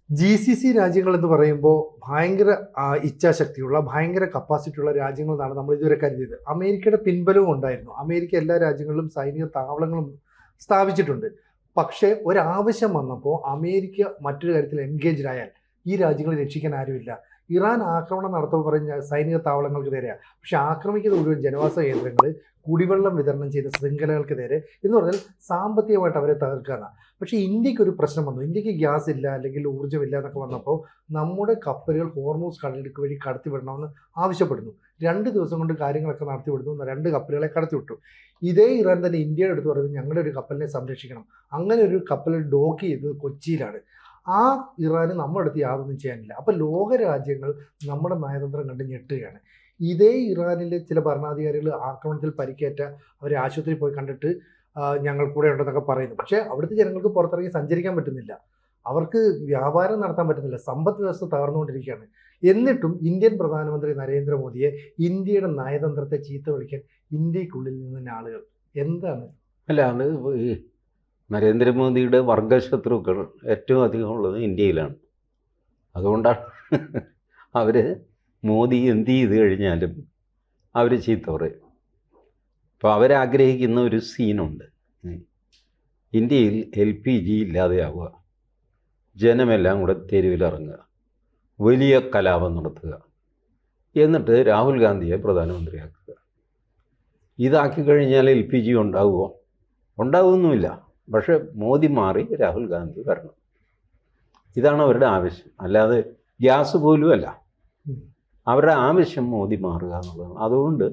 GCC രാജ്യങ്ങൾ എന്ന് പറയുമ്പോൾ ഭയങ്കര ഇച്ഛാശക്തിയുള്ള ഭയങ്കര കപ്പാസിറ്റിയുള്ള രാജ്യങ്ങൾ എന്നാണ് നമ്മൾ ഇതുവരെ കരുതിയത്. അമേരിക്കയുടെ പിൻബലവും ഉണ്ടായിരുന്നു. അമേരിക്ക എല്ലാ രാജ്യങ്ങളിലും സൈനിക താവളങ്ങളും സ്ഥാപിച്ചിട്ടുണ്ട്. പക്ഷേ ഒരാവശ്യം വന്നപ്പോൾ അമേരിക്ക മറ്റൊരു കാര്യത്തിൽ എൻഗേജ്ഡ് ആയാൽ ഈ രാജ്യങ്ങളെ രക്ഷിക്കാൻ ആരുമില്ല. ഇറാൻ ആക്രമണം നടത്തുമ്പോൾ പറഞ്ഞ സൈനിക താവളങ്ങൾക്ക് നേരെയാണ്. പക്ഷെ ആക്രമിക്കുന്ന മുഴുവൻ ജനവാസ കേന്ദ്രങ്ങൾ, കുടിവെള്ളം വിതരണം ചെയ്ത ശൃംഖലകൾക്ക് നേരെ എന്ന് പറഞ്ഞാൽ സാമ്പത്തികമായിട്ട് അവരെ തകർക്കാനാണ്. പക്ഷേ ഇന്ത്യക്ക് ഒരു പ്രശ്നം വന്നു. ഇന്ത്യക്ക് ഗ്യാസ് ഇല്ല, അല്ലെങ്കിൽ ഊർജ്ജമില്ല എന്നൊക്കെ വന്നപ്പോൾ നമ്മുടെ കപ്പലുകൾ ഹോർമൂസ് കടലിടുക്ക് വഴി കടത്തിവിടണമെന്ന് ആവശ്യപ്പെടുന്നു. 2 ദിവസം കൊണ്ട് കാര്യങ്ങളൊക്കെ നടത്തിവിടുന്നു. 2 കപ്പലുകളെ കടത്തിവിട്ടു. ഇതേ ഇറാൻ തന്നെ ഇന്ത്യയുടെ അടുത്ത് പറയുന്നത് ഞങ്ങളുടെ ഒരു കപ്പലിനെ സംരക്ഷിക്കണം. അങ്ങനെ ഒരു കപ്പലിൽ ഡോക്ക് ചെയ്തത് കൊച്ചിയിലാണ്. ആ ഇറാന് നമ്മുടെ അടുത്ത് യാതൊന്നും ചെയ്യാനില്ല. അപ്പോൾ ലോകരാജ്യങ്ങൾ നമ്മുടെ നയതന്ത്രം കണ്ട് ഞെട്ടുകയാണ്. ഇതേ ഇറാനിലെ ചില ഭരണാധികാരികൾ ആക്രമണത്തിൽ പരിക്കേറ്റ അവരെ ആശുപത്രിയിൽ പോയി കണ്ടിട്ട് ഞങ്ങൾ കൂടെ ഉണ്ടെന്നൊക്കെ പറയുന്നു. പക്ഷേ അവിടുത്തെ ജനങ്ങൾക്ക് പുറത്തിറങ്ങി സഞ്ചരിക്കാൻ പറ്റുന്നില്ല, അവർക്ക് വ്യാപാരം നടത്താൻ പറ്റുന്നില്ല, സമ്പദ് വ്യവസ്ഥ തകർന്നുകൊണ്ടിരിക്കുകയാണ്. എന്നിട്ടും ഇന്ത്യൻ പ്രധാനമന്ത്രി നരേന്ദ്രമോദിയെ ഇന്ത്യയുടെ നയതന്ത്രത്തെ ചീത്ത വിളിക്കാൻ ഇന്ത്യക്കുള്ളിൽ നിന്ന് ആളുകൾ എന്താണ്? അല്ല, അത് ഈ നരേന്ദ്രമോദിയുടെ വർഗശത്രുക്കൾ ഏറ്റവും അധികം ഉള്ളത് ഇന്ത്യയിലാണ്. അതുകൊണ്ടാണ് അവർ മോദി എന്ത് ചെയ്ത് കഴിഞ്ഞാലും അവർ ചീത്ത പറയും. അപ്പോൾ അവരാഗ്രഹിക്കുന്ന ഒരു സീനുണ്ട്. ഇന്ത്യയിൽ LPG ഇല്ലാതെയാവുക, ജനമെല്ലാം കൂടെ തെരുവിലിറങ്ങുക, വലിയ കലാപം നടത്തുക, എന്നിട്ട് രാഹുൽ ഗാന്ധിയെ പ്രധാനമന്ത്രിയാക്കുക. ഇതാക്കി കഴിഞ്ഞാൽ LPG ഉണ്ടാവുമോ? ഉണ്ടാവുമൊന്നുമില്ല. പക്ഷേ മോദി മാറി രാഹുൽ ഗാന്ധി വരണം. ഇതാണ് അവരുടെ ആവശ്യം. അല്ലാതെ ഗ്യാസ് പോലും അല്ല. അവരുടെ ആവശ്യം മോദി മാറുക എന്നുള്ളതാണ്. അതുകൊണ്ട്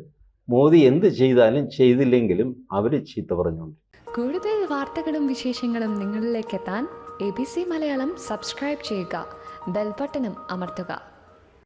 മോദി എന്ത് ചെയ്താലും ചെയ്തില്ലെങ്കിലും അവർ ചീത്ത പറഞ്ഞുകൊണ്ട്. കൂടുതൽ വാർത്തകളും വിശേഷങ്ങളും നിങ്ങളിലേക്ക് എത്താൻ ABC മലയാളം സബ്സ്ക്രൈബ് ചെയ്യുക, ബെൽബട്ടനും അമർത്തുക.